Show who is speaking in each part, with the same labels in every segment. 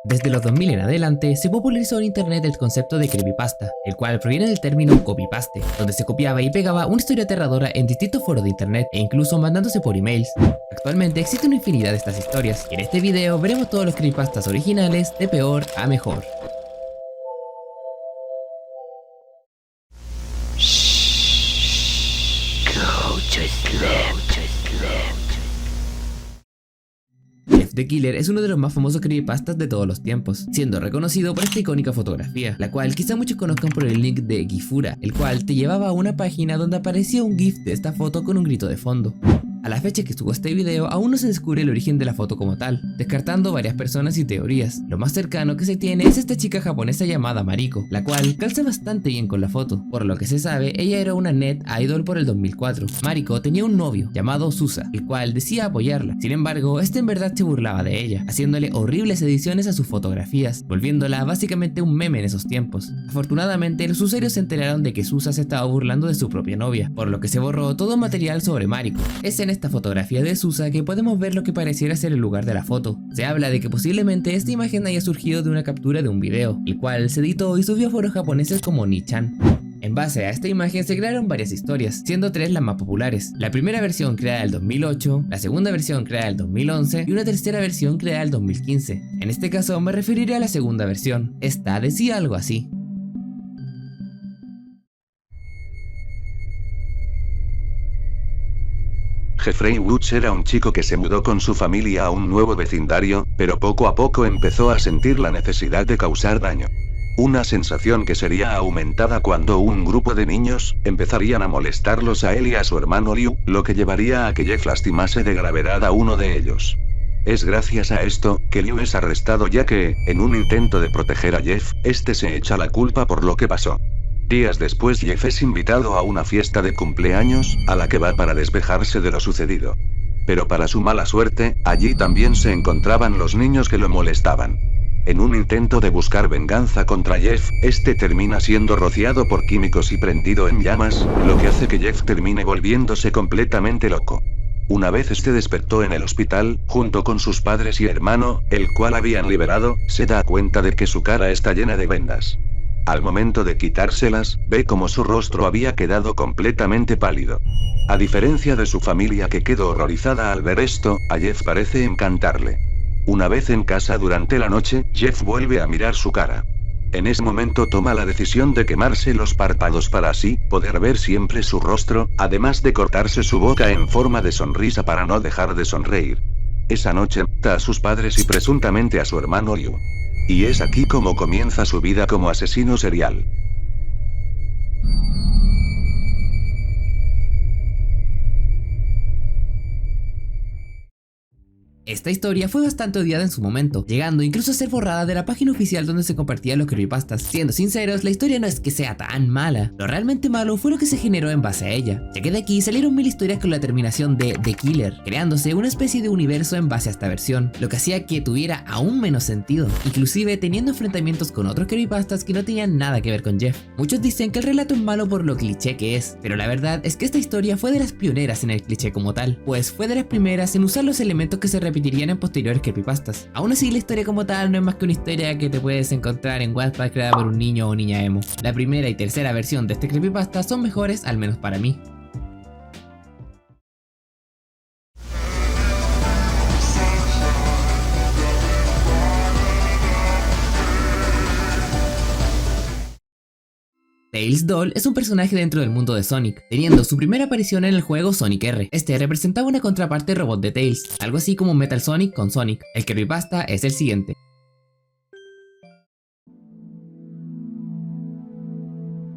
Speaker 1: Desde los 2000 en adelante, se popularizó en internet el concepto de creepypasta, el cual proviene del término copypaste, donde se copiaba y pegaba una historia aterradora en distintos foros de internet e incluso mandándose por emails. Actualmente existe una infinidad de estas historias, y en este video veremos todos los creepypastas originales de peor a mejor. Jeff the Killer es uno de los más famosos creepypastas de todos los tiempos, siendo reconocido por esta icónica fotografía, la cual quizá muchos conozcan por el link de Gifura, el cual te llevaba a una página donde aparecía un GIF de esta foto con un grito de fondo. A la fecha que subo este video, aún no se descubre el origen de la foto como tal, descartando varias personas y teorías. Lo más cercano que se tiene es esta chica japonesa llamada Mariko, la cual calza bastante bien con la foto. Por lo que se sabe, ella era una net idol por el 2004. Mariko tenía un novio llamado Susa, el cual decía apoyarla. Sin embargo, este en verdad se burlaba de ella, haciéndole horribles ediciones a sus fotografías, volviéndola básicamente un meme en esos tiempos. Afortunadamente, los usuarios se enteraron de que Susa se estaba burlando de su propia novia, por lo que se borró todo material sobre Mariko. Es en esta fotografía de Susa que podemos ver lo que pareciera ser el lugar de la foto. Se habla de que posiblemente esta imagen haya surgido de una captura de un video, el cual se editó y subió a foros japoneses como Nichan. En base a esta imagen se crearon varias historias, siendo tres las más populares. La primera versión creada en el 2008, la segunda versión creada en el 2011 y una tercera versión creada en el 2015. En este caso me referiré a la segunda versión. Esta decía algo así.
Speaker 2: Jeffrey Woods era un chico que se mudó con su familia a un nuevo vecindario, pero poco a poco empezó a sentir la necesidad de causar daño. Una sensación que sería aumentada cuando un grupo de niños empezarían a molestarlos a él y a su hermano Liu, lo que llevaría a que Jeff lastimase de gravedad a uno de ellos. Es gracias a esto que Liu es arrestado, ya que, en un intento de proteger a Jeff, este se echa la culpa por lo que pasó. Días después, Jeff es invitado a una fiesta de cumpleaños, a la que va para despejarse de lo sucedido. Pero para su mala suerte, allí también se encontraban los niños que lo molestaban. En un intento de buscar venganza contra Jeff, este termina siendo rociado por químicos y prendido en llamas, lo que hace que Jeff termine volviéndose completamente loco. Una vez este despertó en el hospital, junto con sus padres y hermano, el cual habían liberado, se da cuenta de que su cara está llena de vendas. Al momento de quitárselas, ve como su rostro había quedado completamente pálido. A diferencia de su familia, que quedó horrorizada al ver esto, a Jeff parece encantarle. Una vez en casa durante la noche, Jeff vuelve a mirar su cara. En ese momento toma la decisión de quemarse los párpados para así poder ver siempre su rostro, además de cortarse su boca en forma de sonrisa para no dejar de sonreír. Esa noche mata a sus padres y presuntamente a su hermano Liu. Y es aquí como comienza su vida como asesino serial.
Speaker 1: Esta historia fue bastante odiada en su momento, llegando incluso a ser borrada de la página oficial donde se compartían los creepypastas. Siendo sinceros, la historia no es que sea tan mala. Lo realmente malo fue lo que se generó en base a ella, ya que de aquí salieron 1000 historias con la terminación de The Killer, creándose una especie de universo en base a esta versión, lo que hacía que tuviera aún menos sentido, inclusive teniendo enfrentamientos con otros creepypastas que no tenían nada que ver con Jeff. Muchos dicen que el relato es malo por lo cliché que es, pero la verdad es que esta historia fue de las pioneras en el cliché como tal, pues fue de las primeras en usar los elementos que se repetirían en posteriores creepypastas. Aún así, la historia como tal no es más que una historia que te puedes encontrar en Wattpad creada por un niño o niña emo. La primera y tercera versión de este creepypasta son mejores, al menos para mí. Tails Doll es un personaje dentro del mundo de Sonic, teniendo su primera aparición en el juego Sonic R. Este representaba una contraparte robot de Tails, algo así como Metal Sonic con Sonic. El creepypasta es el siguiente.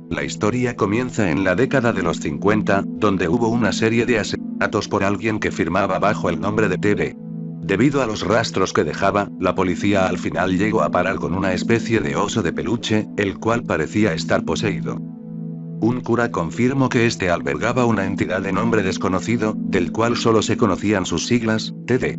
Speaker 2: La historia comienza en la década de los 50, donde hubo una serie de asesinatos por alguien que firmaba bajo el nombre de TD. Debido a los rastros que dejaba, la policía al final llegó a parar con una especie de oso de peluche, el cual parecía estar poseído. Un cura confirmó que este albergaba una entidad de nombre desconocido, del cual solo se conocían sus siglas, TD.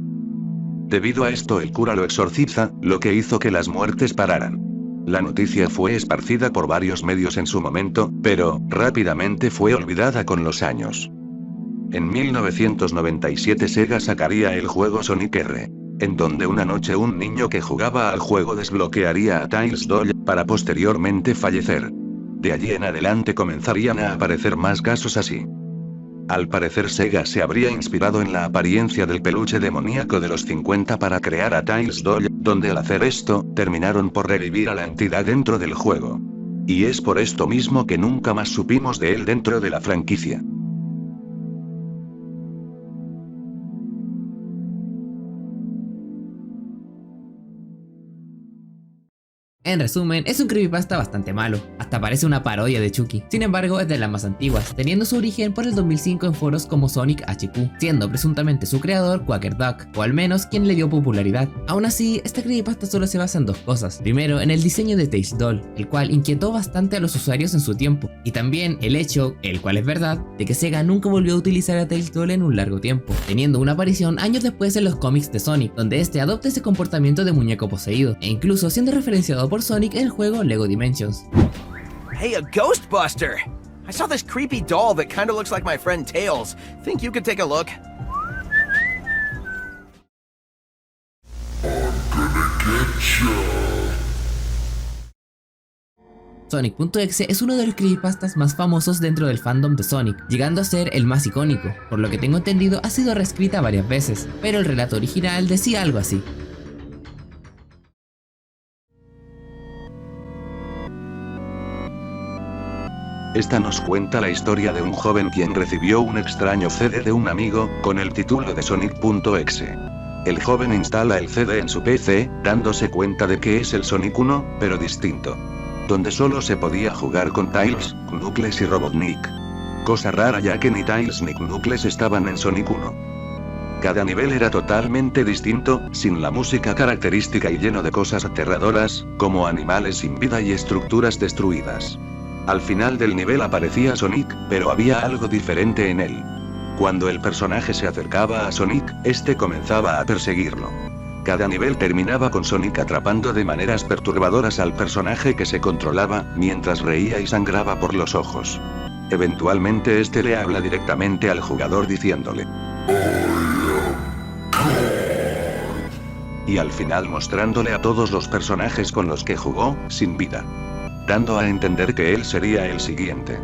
Speaker 2: Debido a esto el cura lo exorciza, lo que hizo que las muertes pararan. La noticia fue esparcida por varios medios en su momento, pero rápidamente fue olvidada con los años. En 1997 Sega sacaría el juego Sonic R. en donde una noche un niño que jugaba al juego desbloquearía a Tails Doll, para posteriormente fallecer. De allí en adelante comenzarían a aparecer más casos así. Al parecer Sega se habría inspirado en la apariencia del peluche demoníaco de los 50 para crear a Tails Doll, donde al hacer esto, terminaron por revivir a la entidad dentro del juego. Y es por esto mismo que nunca más supimos de él dentro de la franquicia.
Speaker 1: En resumen, es un creepypasta bastante malo, hasta parece una parodia de Chucky. Sin embargo, es de las más antiguas, teniendo su origen por el 2005 en foros como Sonic HQ, siendo presuntamente su creador Quaker Duck, o al menos quien le dio popularidad. Aún así, esta creepypasta solo se basa en dos cosas. Primero, en el diseño de Tails Doll, el cual inquietó bastante a los usuarios en su tiempo, y también el hecho, el cual es verdad, de que Sega nunca volvió a utilizar a Tails Doll en un largo tiempo, teniendo una aparición años después en los cómics de Sonic, donde este adopta ese comportamiento de muñeco poseído, e incluso siendo referenciado por Sonic en el juego Lego Dimensions.
Speaker 3: Hey, a Ghostbuster! I saw this creepy doll that kinda looks like my friend Tails. Think you could take a look?
Speaker 1: Sonic.exe es uno de los creepypastas más famosos dentro del fandom de Sonic, llegando a ser el más icónico. Por lo que tengo entendido, ha sido reescrita varias veces, pero el relato original decía algo así.
Speaker 2: Esta nos cuenta la historia de un joven quien recibió un extraño CD de un amigo, con el título de Sonic.exe. El joven instala el CD en su PC, dándose cuenta de que es el Sonic 1, pero distinto. Donde solo se podía jugar con Tails, Knuckles y Robotnik. Cosa rara ya que ni Tails ni Knuckles estaban en Sonic 1. Cada nivel era totalmente distinto, sin la música característica y lleno de cosas aterradoras, como animales sin vida y estructuras destruidas. Al final del nivel aparecía Sonic, pero había algo diferente en él. Cuando el personaje se acercaba a Sonic, este comenzaba a perseguirlo. Cada nivel terminaba con Sonic atrapando de maneras perturbadoras al personaje que se controlaba, mientras reía y sangraba por los ojos. Eventualmente este le habla directamente al jugador diciéndole y al final mostrándole a todos los personajes con los que jugó, sin vida, dando a entender que él sería el siguiente.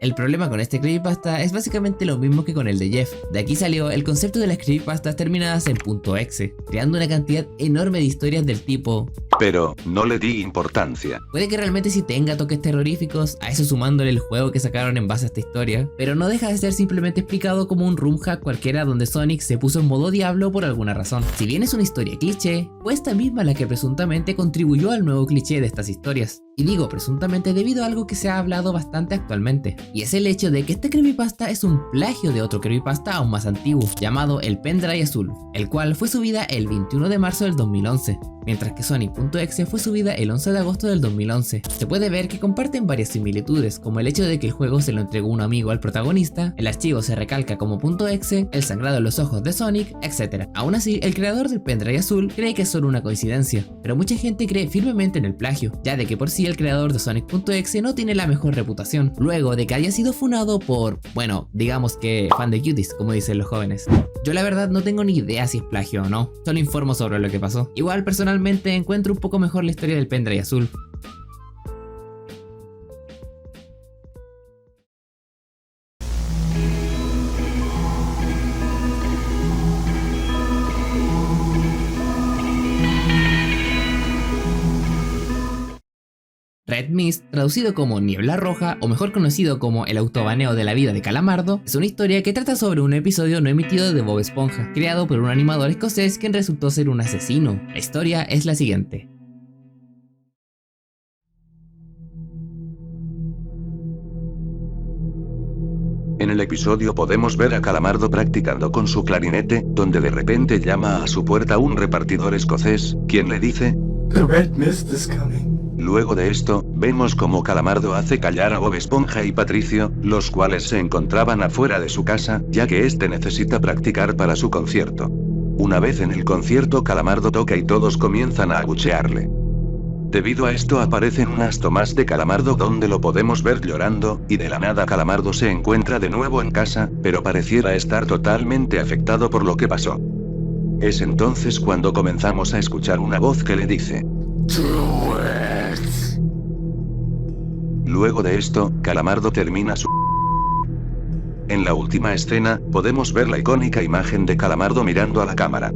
Speaker 1: El problema con este creepypasta es básicamente lo mismo que con el de Jeff. De aquí salió el concepto de las creepypastas terminadas en .exe, creando una cantidad enorme de historias del tipo:
Speaker 2: pero no le di importancia.
Speaker 1: Puede que realmente sí tenga toques terroríficos, a eso sumándole el juego que sacaron en base a esta historia, pero no deja de ser simplemente explicado como un room hack cualquiera donde Sonic se puso en modo diablo por alguna razón. Si bien es una historia cliché, fue esta misma la que presuntamente contribuyó al nuevo cliché de estas historias. Y digo presuntamente debido a algo que se ha hablado bastante actualmente, y es el hecho de que este creepypasta es un plagio de otro creepypasta aún más antiguo, llamado el Pendrive Azul, el cual fue subida el 21 de marzo del 2011, mientras que Sonic.exe fue subida el 11 de agosto del 2011. Se puede ver que comparten varias similitudes, como el hecho de que el juego se lo entregó un amigo al protagonista, el archivo se recalca como .exe, el sangrado en los ojos de Sonic, etc. Aún así, el creador del Pendrive Azul cree que es solo una coincidencia, pero mucha gente cree firmemente en el plagio, ya de que por sí el creador de Sonic.exe no tiene la mejor reputación, luego de que haya sido funado por, bueno, digamos que fan de cuties, como dicen los jóvenes. Yo la verdad no tengo ni idea si es plagio o no, solo informo sobre lo que pasó. Igual personalmente encuentro un poco mejor la historia del Pendrive Azul. Red Mist, traducido como Niebla Roja, o mejor conocido como El autobaneo de la vida de Calamardo, es una historia que trata sobre un episodio no emitido de Bob Esponja, creado por un animador escocés quien resultó ser un asesino. La historia es la siguiente.
Speaker 2: En el episodio podemos ver a Calamardo practicando con su clarinete, donde de repente llama a su puerta un repartidor escocés, quien le dice:
Speaker 4: "The red mist is coming."
Speaker 2: Luego de esto, vemos como Calamardo hace callar a Bob Esponja y Patricio, los cuales se encontraban afuera de su casa, ya que este necesita practicar para su concierto. Una vez en el concierto, Calamardo toca y todos comienzan a abuchearle. Debido a esto aparecen unas tomas de Calamardo donde lo podemos ver llorando, y de la nada Calamardo se encuentra de nuevo en casa, pero pareciera estar totalmente afectado por lo que pasó. Es entonces cuando comenzamos a escuchar una voz que le dice:
Speaker 4: Do it.
Speaker 2: Luego de esto, Calamardo termina su... En la última escena, podemos ver la icónica imagen de Calamardo mirando a la cámara.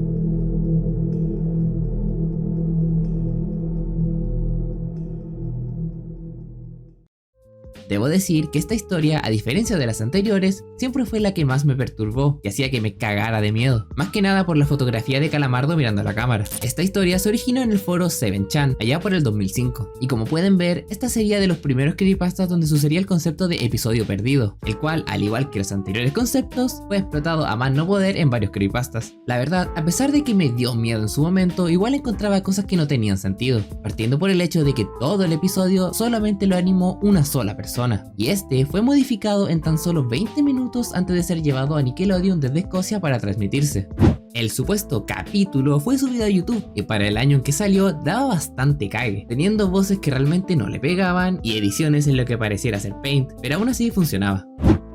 Speaker 1: Debo decir que esta historia, a diferencia de las anteriores, siempre fue la que más me perturbó y hacía que me cagara de miedo, más que nada por la fotografía de Calamardo mirando a la cámara. Esta historia se originó en el foro 7chan, allá por el 2005, y como pueden ver, esta sería de los primeros creepypastas donde sucedía el concepto de episodio perdido, el cual, al igual que los anteriores conceptos, fue explotado a más no poder en varios creepypastas. La verdad, a pesar de que me dio miedo en su momento, igual encontraba cosas que no tenían sentido, partiendo por el hecho de que todo el episodio solamente lo animó una sola persona, y este fue modificado en tan solo 20 minutos antes de ser llevado a Nickelodeon desde Escocia para transmitirse. El supuesto capítulo fue subido a YouTube y para el año en que salió daba bastante cague, teniendo voces que realmente no le pegaban y ediciones en lo que pareciera ser Paint, pero aún así funcionaba.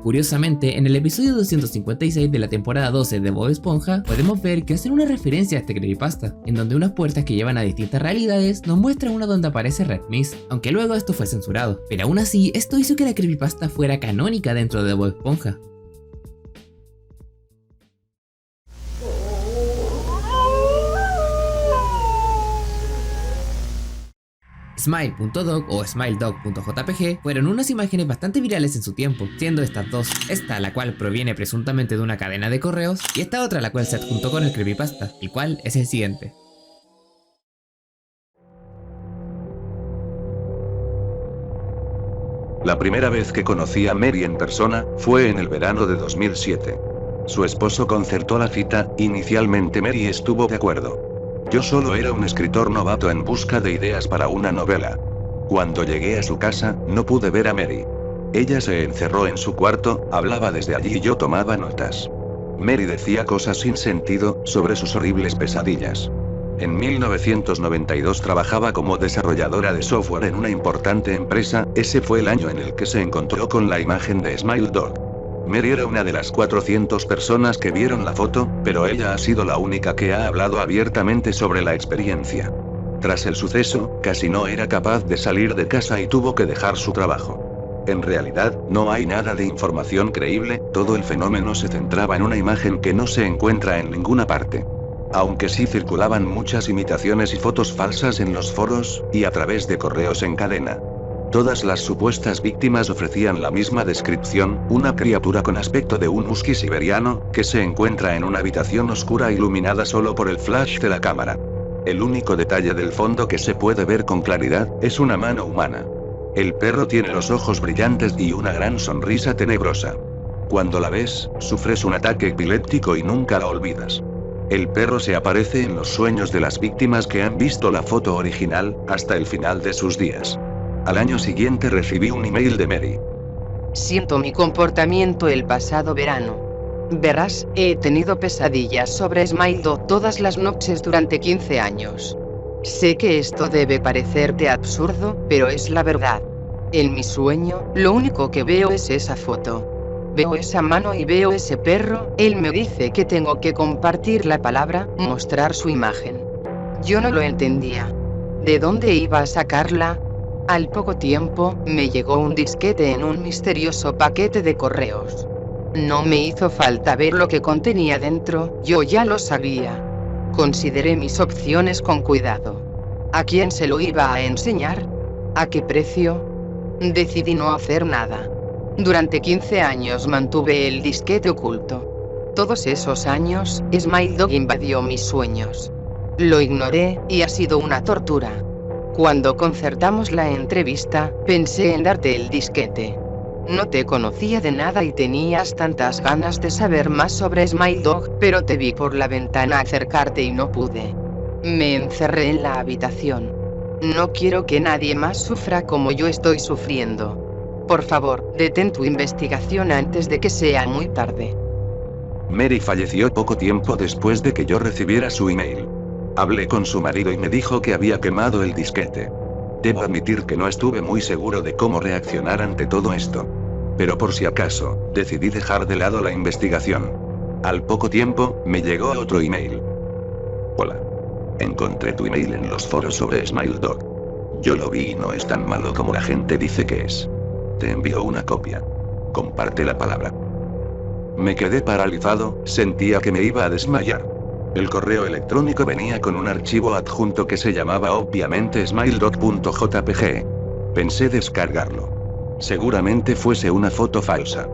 Speaker 1: Curiosamente, en el episodio 256 de la temporada 12 de Bob Esponja, podemos ver que hacen una referencia a este creepypasta, en donde unas puertas que llevan a distintas realidades nos muestran una donde aparece Red Mist, aunque luego esto fue censurado. Pero aún así, esto hizo que la creepypasta fuera canónica dentro de Bob Esponja. Smile.dog o smiledog.jpg fueron unas imágenes bastante virales en su tiempo, siendo estas dos, esta la cual proviene presuntamente de una cadena de correos y esta otra la cual se adjuntó con el creepypasta, el cual es el siguiente.
Speaker 2: La primera vez que conocí a Mary en persona, fue en el verano de 2007. Su esposo concertó la cita, inicialmente Mary estuvo de acuerdo. Yo solo era un escritor novato en busca de ideas para una novela. Cuando llegué a su casa, no pude ver a Mary. Ella se encerró en su cuarto, hablaba desde allí y yo tomaba notas. Mary decía cosas sin sentido, sobre sus horribles pesadillas. En 1992 trabajaba como desarrolladora de software en una importante empresa, ese fue el año en el que se encontró con la imagen de Smile Dog. Mary era una de las 400 personas que vieron la foto, pero ella ha sido la única que ha hablado abiertamente sobre la experiencia. Tras el suceso, casi no era capaz de salir de casa y tuvo que dejar su trabajo. En realidad, no hay nada de información creíble, todo el fenómeno se centraba en una imagen que no se encuentra en ninguna parte. Aunque sí circulaban muchas imitaciones y fotos falsas en los foros, y a través de correos en cadena. Todas las supuestas víctimas ofrecían la misma descripción, una criatura con aspecto de un husky siberiano, que se encuentra en una habitación oscura iluminada solo por el flash de la cámara. El único detalle del fondo que se puede ver con claridad, es una mano humana. El perro tiene los ojos brillantes y una gran sonrisa tenebrosa. Cuando la ves, sufres un ataque epiléptico y nunca la olvidas. El perro se aparece en los sueños de las víctimas que han visto la foto original, hasta el final de sus días. Al año siguiente recibí un email de Mary.
Speaker 5: Siento mi comportamiento el pasado verano. Verás, he tenido pesadillas sobre Smile Dog todas las noches durante 15 años. Sé que esto debe parecerte absurdo, pero es la verdad. En mi sueño, lo único que veo es esa foto. Veo esa mano y veo ese perro, él me dice que tengo que compartir la palabra, mostrar su imagen. Yo no lo entendía. ¿De dónde iba a sacarla? Al poco tiempo, me llegó un disquete en un misterioso paquete de correos. No me hizo falta ver lo que contenía dentro, yo ya lo sabía. Consideré mis opciones con cuidado. ¿A quién se lo iba a enseñar? ¿A qué precio? Decidí no hacer nada. Durante 15 años mantuve el disquete oculto. Todos esos años, Smile Dog invadió mis sueños. Lo ignoré, y ha sido una tortura. Cuando concertamos la entrevista, pensé en darte el disquete. No te conocía de nada y tenías tantas ganas de saber más sobre Smile Dog, pero te vi por la ventana acercarte y no pude. Me encerré en la habitación. No quiero que nadie más sufra como yo estoy sufriendo. Por favor, detén tu investigación antes de que sea muy tarde.
Speaker 2: Mary falleció poco tiempo después de que yo recibiera su email. Hablé con su marido y me dijo que había quemado el disquete. Debo admitir que no estuve muy seguro de cómo reaccionar ante todo esto. Pero por si acaso, decidí dejar de lado la investigación. Al poco tiempo, me llegó otro email. Hola. Encontré tu email en los foros sobre SmileDog. Yo lo vi y no es tan malo como la gente dice que es. Te envío una copia. Comparte la palabra. Me quedé paralizado, sentía que me iba a desmayar. El correo electrónico venía con un archivo adjunto que se llamaba obviamente smiledog.jpg. Pensé descargarlo. Seguramente fuese una foto falsa.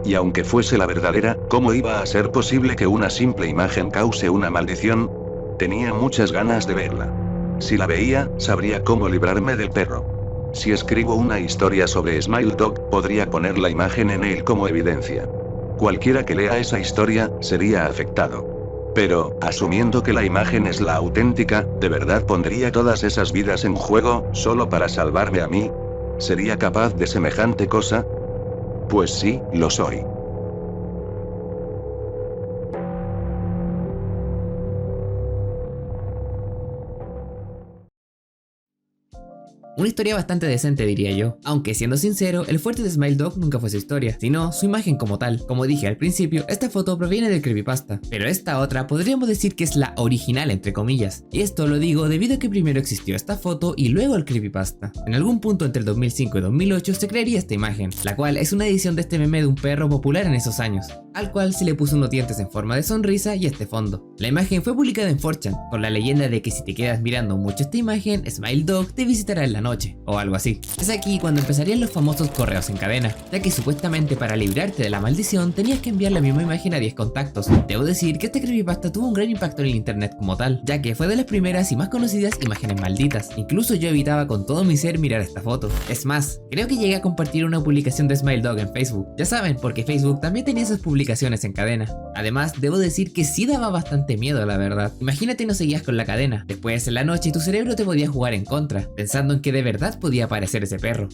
Speaker 2: Y aunque fuese la verdadera, ¿cómo iba a ser posible que una simple imagen cause una maldición? Tenía muchas ganas de verla. Si la veía, sabría cómo librarme del perro. Si escribo una historia sobre SmileDog, podría poner la imagen en él como evidencia. Cualquiera que lea esa historia, sería afectado. Pero, asumiendo que la imagen es la auténtica, ¿de verdad pondría todas esas vidas en juego, solo para salvarme a mí? ¿Sería capaz de semejante cosa? Pues sí, lo soy.
Speaker 1: Una historia bastante decente, diría yo. Aunque siendo sincero, el fuerte de SmileDog nunca fue su historia, sino su imagen como tal. Como dije al principio, esta foto proviene del creepypasta, pero esta otra podríamos decir que es la original entre comillas. Y esto lo digo debido a que primero existió esta foto y luego el creepypasta. En algún punto entre el 2005 y 2008 se crearía esta imagen, la cual es una edición de este meme de un perro popular en esos años, al cual se le puso unos dientes en forma de sonrisa y este fondo. La imagen fue publicada en 4chan, con la leyenda de que si te quedas mirando mucho esta imagen, SmileDog te visitará en la noche, o algo así. Es aquí cuando empezarían los famosos correos en cadena, ya que supuestamente para librarte de la maldición tenías que enviar la misma imagen a 10 contactos. Debo decir que este creepypasta tuvo un gran impacto en el internet como tal, ya que fue de las primeras y más conocidas imágenes malditas. Incluso yo evitaba con todo mi ser mirar esta foto. Es más, creo que llegué a compartir una publicación de SmileDog en Facebook. Ya saben, porque Facebook también tenía esas publicaciones en cadena. Además, debo decir que sí daba bastante miedo, la verdad. Imagínate no seguías con la cadena. Después en la noche tu cerebro te podía jugar en contra, pensando en que de verdad podía aparecer ese perro.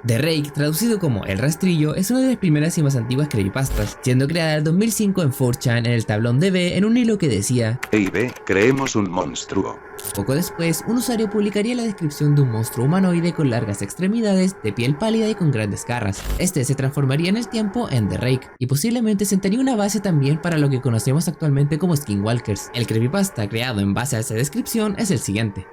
Speaker 1: The Rake, traducido como El Rastrillo, es una de las primeras y más antiguas creepypastas, siendo creada en 2005 en 4chan en el tablón de B en un hilo que decía:
Speaker 2: Hey B, creemos un monstruo.
Speaker 1: Poco después, un usuario publicaría la descripción de un monstruo humanoide con largas extremidades, de piel pálida y con grandes garras. Este se transformaría en el tiempo en The Rake, y posiblemente sentaría una base también para lo que conocemos actualmente como Skinwalkers. El creepypasta creado en base a esa descripción es el siguiente.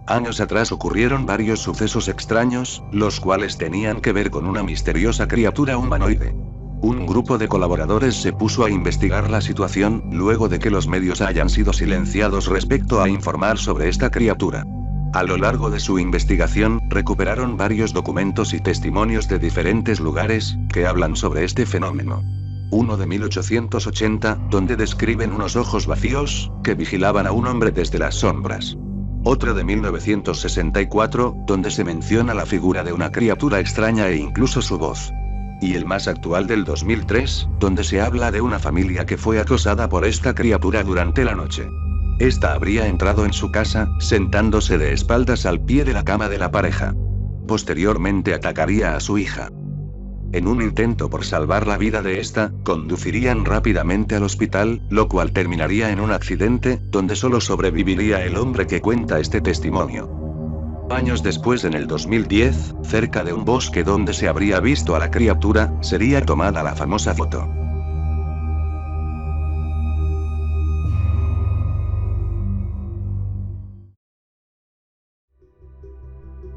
Speaker 2: Años atrás ocurrieron varios sucesos extraños, los cuales tenían que ver con una misteriosa criatura humanoide. Un grupo de colaboradores se puso a investigar la situación, luego de que los medios hayan sido silenciados respecto a informar sobre esta criatura. A lo largo de su investigación, recuperaron varios documentos y testimonios de diferentes lugares, que hablan sobre este fenómeno. Uno de 1880, donde describen unos ojos vacíos, que vigilaban a un hombre desde las sombras. Otro de 1964, donde se menciona la figura de una criatura extraña e incluso su voz. Y el más actual del 2003, donde se habla de una familia que fue acosada por esta criatura durante la noche. Esta habría entrado en su casa, sentándose de espaldas al pie de la cama de la pareja. Posteriormente atacaría a su hija. En un intento por salvar la vida de esta, conducirían rápidamente al hospital, lo cual terminaría en un accidente, donde solo sobreviviría el hombre que cuenta este testimonio. Años después, en el 2010, cerca de un bosque donde se habría visto a la criatura, sería tomada la famosa foto.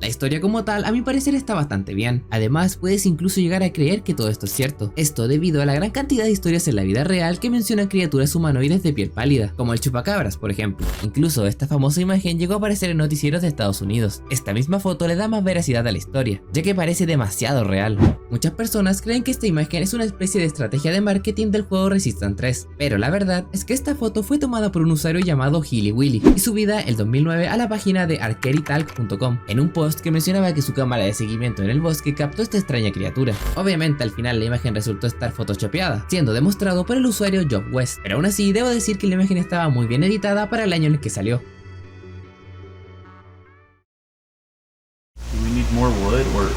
Speaker 1: La historia como tal, a mi parecer, está bastante bien. Además, puedes incluso llegar a creer que todo esto es cierto. Esto debido a la gran cantidad de historias en la vida real que mencionan criaturas humanoides de piel pálida, como el chupacabras, por ejemplo. Incluso esta famosa imagen llegó a aparecer en noticieros de Estados Unidos. Esta misma foto le da más veracidad a la historia, ya que parece demasiado real. Muchas personas creen que esta imagen es una especie de estrategia de marketing del juego Resistance 3, pero la verdad es que esta foto fue tomada por un usuario llamado Hilly Willy y subida el 2009 a la página de arcadytalk.com en un post post que mencionaba que su cámara de seguimiento en el bosque captó esta extraña criatura. Obviamente al final la imagen resultó estar photoshopeada, siendo demostrado por el usuario Job West, pero aún así debo decir que la imagen estaba muy bien editada para el año en el que salió.
Speaker 6: Do we need more wood or...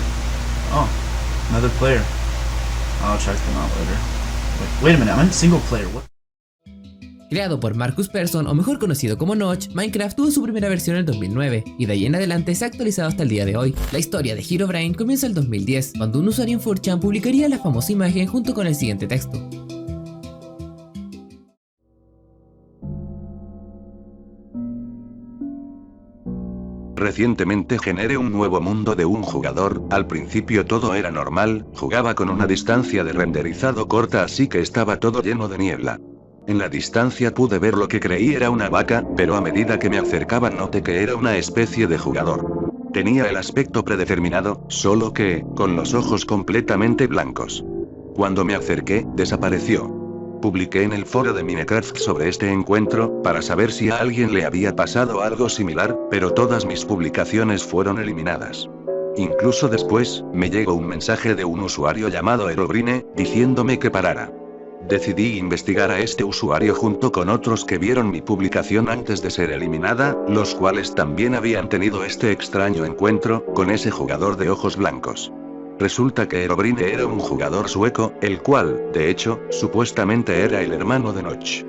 Speaker 6: Oh, another player. I'll check them out later. Wait a minute, I'm in single player. What?
Speaker 1: Creado por Marcus Persson, o mejor conocido como Notch, Minecraft tuvo su primera versión en el 2009, y de ahí en adelante se ha actualizado hasta el día de hoy. La historia de Herobrine comienza en el 2010, cuando un usuario en 4chan publicaría la famosa imagen junto con el siguiente texto.
Speaker 2: Recientemente generé un nuevo mundo de un jugador, al principio todo era normal, jugaba con una distancia de renderizado corta así que estaba todo lleno de niebla. En la distancia pude ver lo que creí era una vaca, pero a medida que me acercaba noté que era una especie de jugador. Tenía el aspecto predeterminado, solo que, con los ojos completamente blancos. Cuando me acerqué, desapareció. Publiqué en el foro de Minecraft sobre este encuentro, para saber si a alguien le había pasado algo similar, pero todas mis publicaciones fueron eliminadas. Incluso después, me llegó un mensaje de un usuario llamado Herobrine, diciéndome que parara. Decidí investigar a este usuario junto con otros que vieron mi publicación antes de ser eliminada, los cuales también habían tenido este extraño encuentro, con ese jugador de ojos blancos. Resulta que Herobrine era un jugador sueco, el cual, de hecho, supuestamente era el hermano de Notch.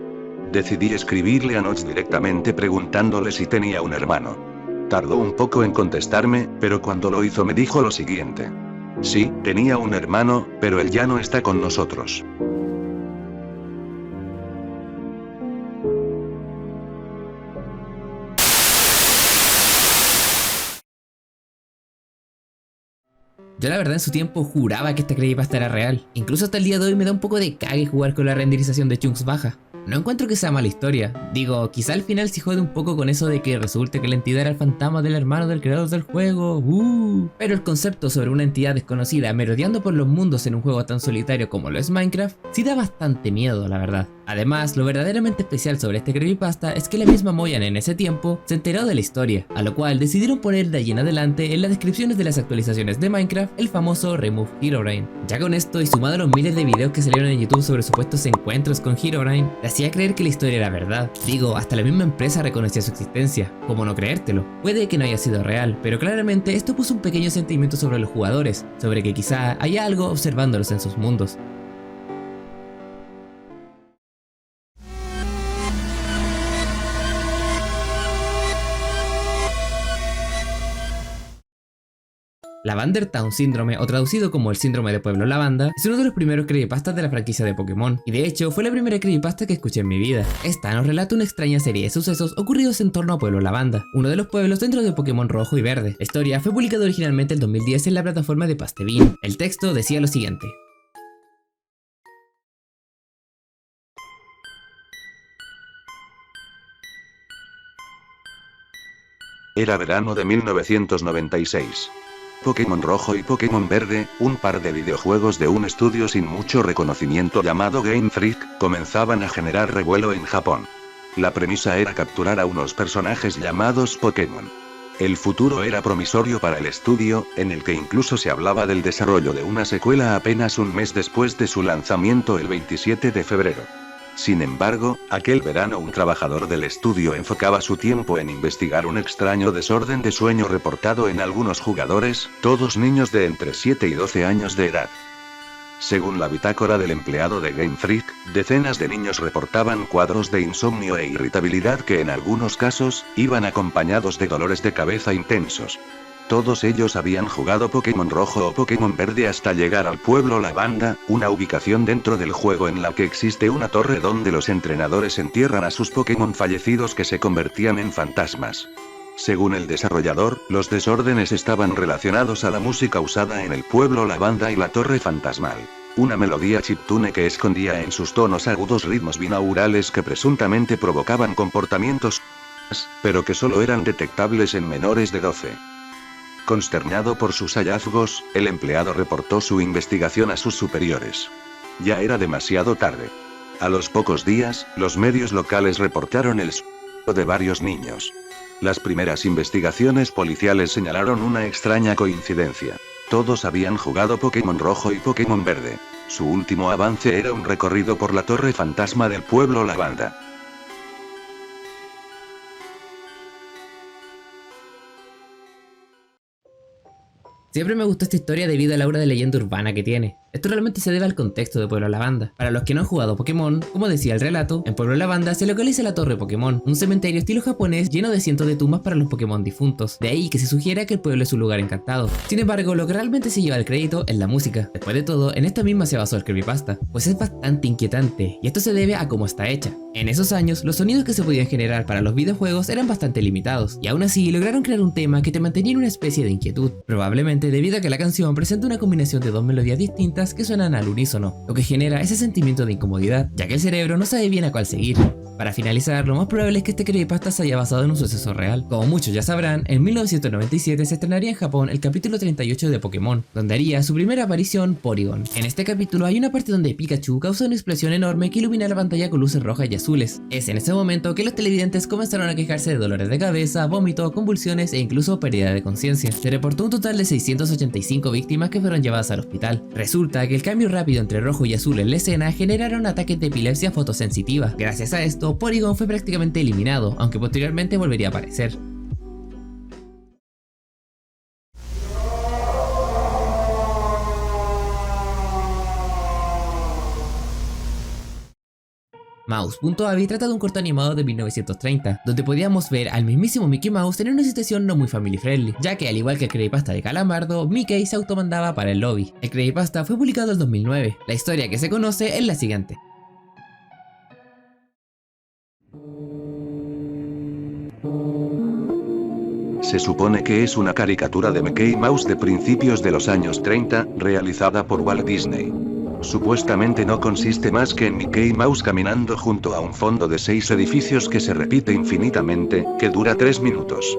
Speaker 2: Decidí escribirle a Notch directamente preguntándole si tenía un hermano. Tardó un poco en contestarme, pero cuando lo hizo me dijo lo siguiente. Sí, tenía un hermano, pero él ya no está con nosotros.
Speaker 1: Yo la verdad en su tiempo juraba que esta creepypasta era real. Incluso hasta el día de hoy me da un poco de cague jugar con la renderización de chunks baja. No encuentro que sea mala historia. Digo, quizá al final sí jode un poco con eso de que resulte que la entidad era el fantasma del hermano del creador del juego. Pero el concepto sobre una entidad desconocida merodeando por los mundos en un juego tan solitario como lo es Minecraft, sí da bastante miedo, la verdad. Además, lo verdaderamente especial sobre este creepypasta es que la misma Mojang en ese tiempo se enteró de la historia, a lo cual decidieron poner de allí en adelante en las descripciones de las actualizaciones de Minecraft el famoso Remove Herobrine. Ya con esto y sumado a los miles de videos que salieron en YouTube sobre supuestos encuentros con Herobrine, le hacía creer que la historia era verdad. Digo, hasta la misma empresa reconocía su existencia, ¿cómo no creértelo? Puede que no haya sido real, pero claramente esto puso un pequeño sentimiento sobre los jugadores, sobre que quizá haya algo observándolos en sus mundos. Lavender Town Syndrome, o traducido como el síndrome de Pueblo Lavanda, es uno de los primeros creepypastas de la franquicia de Pokémon, y de hecho fue la primera creepypasta que escuché en mi vida. Esta nos relata una extraña serie de sucesos ocurridos en torno a Pueblo Lavanda, uno de los pueblos dentro de Pokémon Rojo y Verde. La historia fue publicada originalmente en 2010 en la plataforma de Pastebin. El texto decía lo siguiente.
Speaker 2: Era verano de 1996. Pokémon Rojo y Pokémon Verde, un par de videojuegos de un estudio sin mucho reconocimiento llamado Game Freak, comenzaban a generar revuelo en Japón. La premisa era capturar a unos personajes llamados Pokémon. El futuro era promisorio para el estudio, en el que incluso se hablaba del desarrollo de una secuela apenas un mes después de su lanzamiento el 27 de febrero. Sin embargo, aquel verano un trabajador del estudio enfocaba su tiempo en investigar un extraño desorden de sueño reportado en algunos jugadores, todos niños de entre 7 y 12 años de edad. Según la bitácora del empleado de Game Freak, decenas de niños reportaban cuadros de insomnio e irritabilidad que en algunos casos, iban acompañados de dolores de cabeza intensos. Todos ellos habían jugado Pokémon Rojo o Pokémon Verde hasta llegar al pueblo Lavanda, una ubicación dentro del juego en la que existe una torre donde los entrenadores entierran a sus Pokémon fallecidos que se convertían en fantasmas. Según el desarrollador, los desórdenes estaban relacionados a la música usada en el pueblo Lavanda y la torre fantasmal. Una melodía chiptune que escondía en sus tonos agudos ritmos binaurales que presuntamente provocaban comportamientos, pero que solo eran detectables en menores de 12. Consternado por sus hallazgos, el empleado reportó su investigación a sus superiores. Ya era demasiado tarde. A los pocos días, los medios locales reportaron el suicidio de varios niños. Las primeras investigaciones policiales señalaron una extraña coincidencia. Todos habían jugado Pokémon Rojo y Pokémon Verde. Su último avance era un recorrido por la torre fantasma del pueblo Lavanda.
Speaker 1: Siempre me gustó esta historia debido al aura de leyenda urbana que tiene. Esto realmente se debe al contexto de Pueblo Lavanda. Para los que no han jugado Pokémon, como decía el relato, en Pueblo Lavanda se localiza la Torre Pokémon, un cementerio estilo japonés lleno de cientos de tumbas para los Pokémon difuntos. De ahí que se sugiera que el pueblo es un lugar encantado. Sin embargo, lo que realmente se lleva el crédito es la música. Después de todo, en esta misma se basó el creepypasta, pues es bastante inquietante, y esto se debe a cómo está hecha. En esos años, los sonidos que se podían generar para los videojuegos eran bastante limitados, y aún así lograron crear un tema que te mantenía en una especie de inquietud, probablemente debido a que la canción presenta una combinación de dos melodías distintas que suenan al unísono, lo que genera ese sentimiento de incomodidad, ya que el cerebro no sabe bien a cuál seguir. Para finalizar, lo más probable es que este creepypasta se haya basado en un suceso real. Como muchos ya sabrán, en 1997 se estrenaría en Japón el capítulo 38 de Pokémon, donde haría su primera aparición Porygon. En este capítulo hay una parte donde Pikachu causa una explosión enorme que ilumina la pantalla con luces rojas y azules. Es en ese momento que los televidentes comenzaron a quejarse de dolores de cabeza, vómito, convulsiones e incluso pérdida de conciencia. Se reportó un total de 685 víctimas que fueron llevadas al hospital. Resulta que el cambio rápido entre rojo y azul en la escena generaron ataques de epilepsia fotosensitiva. Gracias a esto, Porygon fue prácticamente eliminado, aunque posteriormente volvería a aparecer. Mouse.avi trata de un corto animado de 1930, donde podíamos ver al mismísimo Mickey Mouse en una situación no muy family friendly, ya que al igual que el creepypasta de Calamardo, Mickey se automandaba para el lobby. El creepypasta fue publicado en 2009. La historia que se conoce es la siguiente.
Speaker 2: Se supone que es una caricatura de Mickey Mouse de principios de los años 30, realizada por Walt Disney. Supuestamente no consiste más que en Mickey Mouse caminando junto a un fondo de 6 edificios que se repite infinitamente, que dura 3 minutos.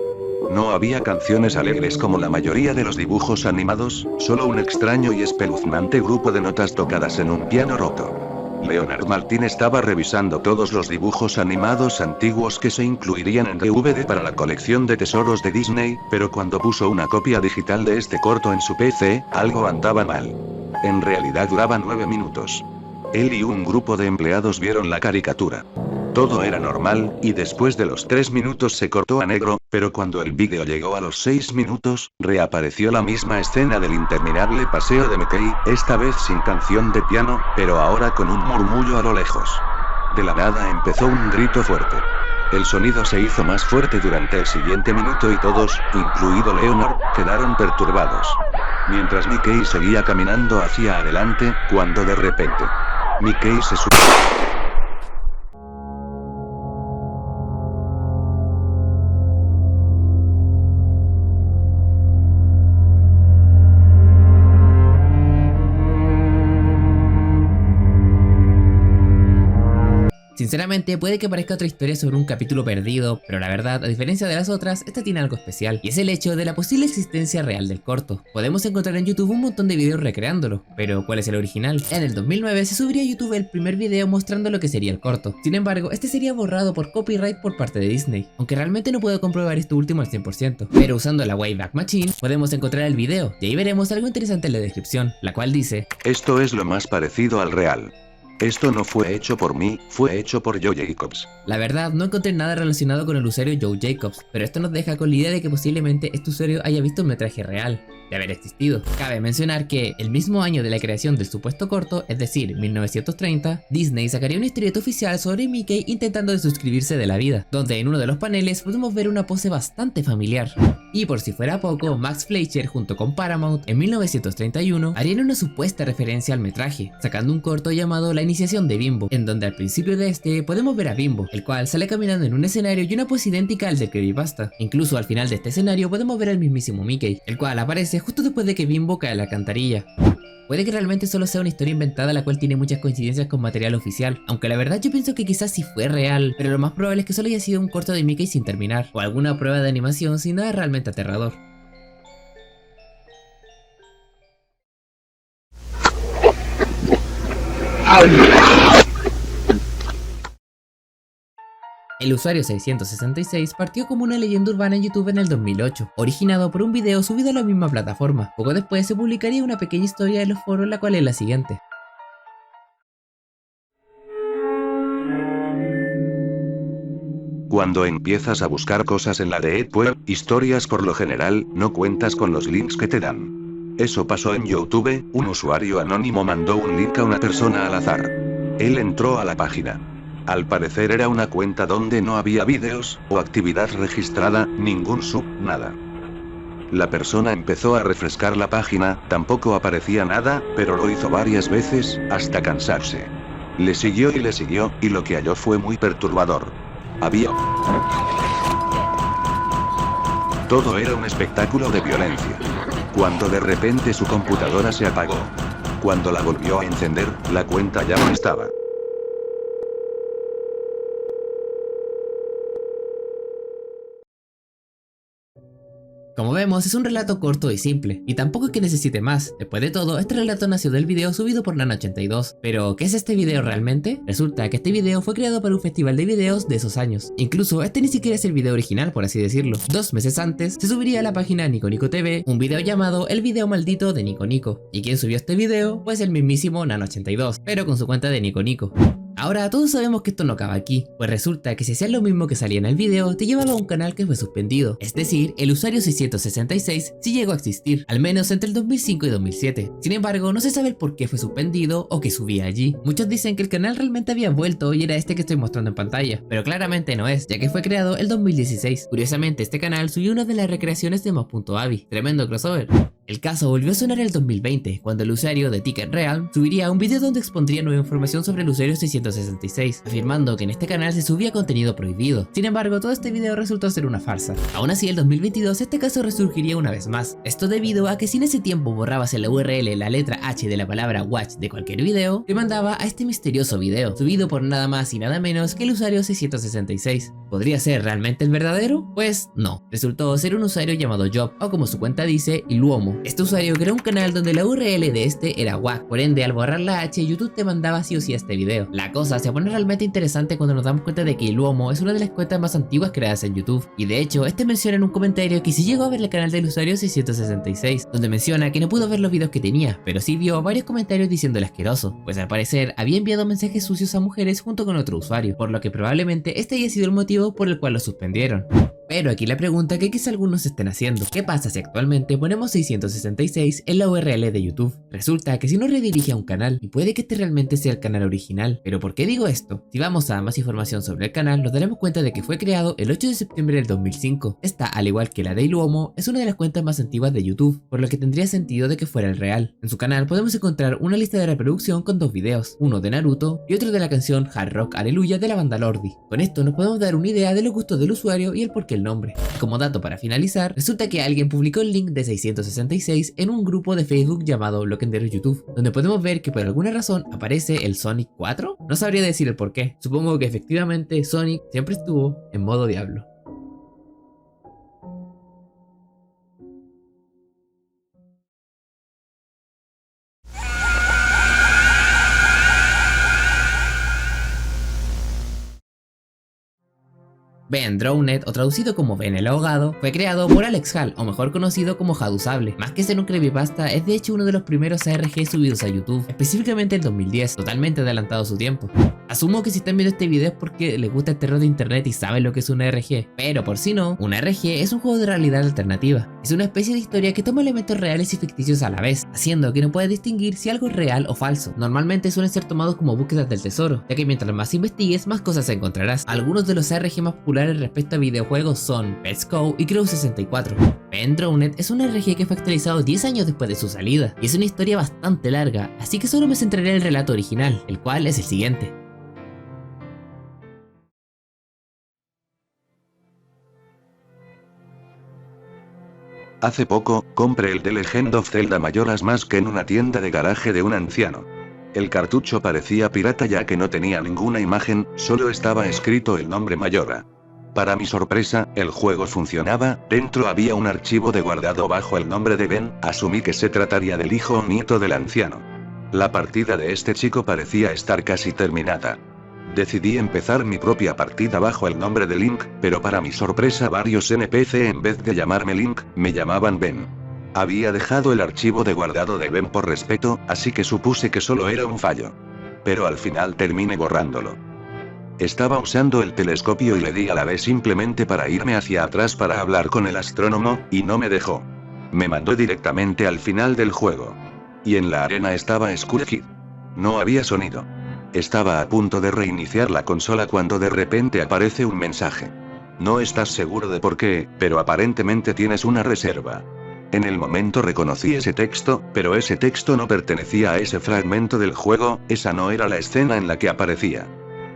Speaker 2: No había canciones alegres como la mayoría de los dibujos animados, solo un extraño y espeluznante grupo de notas tocadas en un piano roto. Leonard Maltin estaba revisando todos los dibujos animados antiguos que se incluirían en DVD para la colección de tesoros de Disney, pero cuando puso una copia digital de este corto en su PC, algo andaba mal. En realidad duraba 9 minutos. Él y un grupo de empleados vieron la caricatura. Todo era normal, y después de los 3 minutos se cortó a negro, pero cuando el vídeo llegó a los 6 minutos, reapareció la misma escena del interminable paseo de Mickey, esta vez sin canción de piano, pero ahora con un murmullo a lo lejos. De la nada empezó un grito fuerte. El sonido se hizo más fuerte durante el siguiente minuto y todos, incluido Leonard, quedaron perturbados. Mientras Mickey seguía caminando hacia adelante, cuando de repente, Mickey se subió.
Speaker 1: Sinceramente, puede que parezca otra historia sobre un capítulo perdido, pero la verdad, a diferencia de las otras, esta tiene algo especial, y es el hecho de la posible existencia real del corto. Podemos encontrar en YouTube un montón de videos recreándolo, pero ¿cuál es el original? En el 2009 se subiría a YouTube el primer video mostrando lo que sería el corto. Sin embargo, este sería borrado por copyright por parte de Disney, aunque realmente no puedo comprobar esto último al 100%. Pero usando la Wayback Machine, podemos encontrar el video, y ahí veremos algo interesante en la descripción, la cual dice:
Speaker 2: Esto es lo más parecido al real. Esto no fue hecho por mí, fue hecho por Joe Jacobs.
Speaker 1: La verdad, no encontré nada relacionado con el usuario Joe Jacobs, pero esto nos deja con la idea de que posiblemente este usuario haya visto un metraje real de haber existido. Cabe mencionar que el mismo año de la creación del supuesto corto, es decir, 1930, Disney sacaría una historieta oficial sobre Mickey intentando desuscribirse de la vida, donde en uno de los paneles podemos ver una pose bastante familiar. Y por si fuera poco, Max Fleischer junto con Paramount en 1931 harían una supuesta referencia al metraje, sacando un corto llamado La iniciación de Bimbo, en donde al principio de este podemos ver a Bimbo, el cual sale caminando en un escenario y una pose idéntica al del creepypasta. Incluso al final de este escenario podemos ver al mismísimo Mickey, el cual aparece justo después de que Bimbo cae a la alcantarilla. Puede que realmente solo sea una historia inventada la cual tiene muchas coincidencias con material oficial, aunque la verdad yo pienso que quizás sí fue real, pero lo más probable es que solo haya sido un corto de Mickey sin terminar, o alguna prueba de animación sin nada realmente aterrador. El El usuario 666 partió como una leyenda urbana en YouTube en el 2008, originado por un video subido a la misma plataforma. Poco después se publicaría una pequeña historia en los foros, la cual es la siguiente.
Speaker 2: Cuando empiezas a buscar cosas en la Deep Web, historias por lo general, no cuentas con los links que te dan. Eso pasó en YouTube, un usuario anónimo mandó un link a una persona al azar. Él entró a la página. Al parecer era una cuenta donde no había vídeos, o actividad registrada, ningún sub, nada. La persona empezó a refrescar la página, tampoco aparecía nada, pero lo hizo varias veces, hasta cansarse. Le siguió, y lo que halló fue muy perturbador. Todo era un espectáculo de violencia. Cuando de repente su computadora se apagó. Cuando la volvió a encender, la cuenta ya no estaba.
Speaker 1: Como vemos, es un relato corto y simple, y tampoco es que necesite más. Después de todo, este relato nació del video subido por Nano82. Pero, ¿qué es este video realmente? Resulta que este video fue creado para un festival de videos de esos años. Incluso, este ni siquiera es el video original, por así decirlo. 2 meses antes, se subiría a la página Nico Nico TV un video llamado El video maldito de Nico Nico. ¿Y quién subió este video? Pues el mismísimo Nano82, pero con su cuenta de Nico Nico. Ahora, todos sabemos que esto no acaba aquí, pues resulta que si hacías lo mismo que salía en el video, te llevaba a un canal que fue suspendido. Es decir, el usuario 666 sí llegó a existir, al menos entre el 2005 y 2007. Sin embargo, no se sabe el por qué fue suspendido o qué subía allí. Muchos dicen que el canal realmente había vuelto y era este que estoy mostrando en pantalla, pero claramente no es, ya que fue creado el 2016. Curiosamente, este canal subió una de las recreaciones de Mob.avi, tremendo crossover. El caso volvió a sonar en el 2020, cuando el usuario de Ticket Real subiría un video donde expondría nueva información sobre el usuario 666, afirmando que en este canal se subía contenido prohibido. Sin embargo, todo este video resultó ser una farsa. Aún así, en el 2022 este caso resurgiría una vez más. Esto debido a que si en ese tiempo borrabas en la URL la letra H de la palabra watch de cualquier video, te mandaba a este misterioso video, subido por nada más y nada menos que el usuario 666. ¿Podría ser realmente el verdadero? Pues no, resultó ser un usuario llamado Job, o como su cuenta dice, Iluomo. Este usuario creó un canal donde la URL de este era WAC, por ende al borrar la H, YouTube te mandaba sí o sí a este video. La cosa se pone realmente interesante cuando nos damos cuenta de que Iluomo es una de las cuentas más antiguas creadas en YouTube, y de hecho este menciona en un comentario que sí llegó a ver el canal del usuario 666, donde menciona que no pudo ver los videos que tenía, pero sí vio varios comentarios diciéndole asqueroso, pues al parecer había enviado mensajes sucios a mujeres junto con otro usuario, por lo que probablemente este haya sido el motivo por el cual lo suspendieron. Pero aquí la pregunta que quizá algunos estén haciendo: ¿qué pasa si actualmente ponemos 666 en la URL de YouTube? Resulta que si nos redirige a un canal, y puede que este realmente sea el canal original. ¿Pero por qué digo esto? Si vamos a más información sobre el canal, nos daremos cuenta de que fue creado el 8 de septiembre del 2005. Esta, al igual que la de Iluomo, es una de las cuentas más antiguas de YouTube, por lo que tendría sentido de que fuera el real. En su canal podemos encontrar una lista de reproducción con 2 videos, uno de Naruto y otro de la canción Hard Rock Aleluya de la banda Lordi. Con esto nos podemos dar una idea de los gustos del usuario y el por qué el nombre. Como dato para finalizar, resulta que alguien publicó el link de 666 en un grupo de Facebook llamado Loquendero YouTube, donde podemos ver que por alguna razón aparece el Sonic 4. No sabría decir el por qué, supongo que efectivamente Sonic siempre estuvo en modo diablo. Ben Drowned, o traducido como Ben el ahogado, fue creado por Alex Hall, o mejor conocido como Hadusable. Más que ser un creepypasta, es de hecho uno de los primeros ARG subidos a YouTube, específicamente en 2010, totalmente adelantado a su tiempo. Asumo que si están viendo este video es porque les gusta el terror de internet y saben lo que es un ARG, pero por si no, un ARG es un juego de realidad alternativa. Es una especie de historia que toma elementos reales y ficticios a la vez, haciendo que no puedas distinguir si algo es real o falso. Normalmente suelen ser tomados como búsquedas del tesoro, ya que mientras más investigues, más cosas encontrarás. Algunos de los ARG más populares respecto a videojuegos son Pets Go y Crew 64. Ben Drowned es un ARG que fue actualizado 10 años después de su salida, y es una historia bastante larga, así que solo me centraré en el relato original, el cual es el siguiente.
Speaker 2: Hace poco, compré el The Legend of Zelda Majora's Mask en una tienda de garaje de un anciano. El cartucho parecía pirata ya que no tenía ninguna imagen, solo estaba escrito el nombre Majora. Para mi sorpresa, el juego funcionaba, dentro había un archivo de guardado bajo el nombre de Ben, asumí que se trataría del hijo o nieto del anciano. La partida de este chico parecía estar casi terminada. Decidí empezar mi propia partida bajo el nombre de Link, pero para mi sorpresa varios NPC en vez de llamarme Link, me llamaban Ben. Había dejado el archivo de guardado de Ben por respeto, así que supuse que solo era un fallo. Pero al final terminé borrándolo. Estaba usando el telescopio y le di a la B simplemente para irme hacia atrás para hablar con el astrónomo, y no me dejó. Me mandó directamente al final del juego. Y en la arena estaba Skull Kid. No había sonido. Estaba a punto de reiniciar la consola cuando de repente aparece un mensaje. No estás seguro de por qué, pero aparentemente tienes una reserva. En el momento reconocí ese texto, pero ese texto no pertenecía a ese fragmento del juego, esa no era la escena en la que aparecía.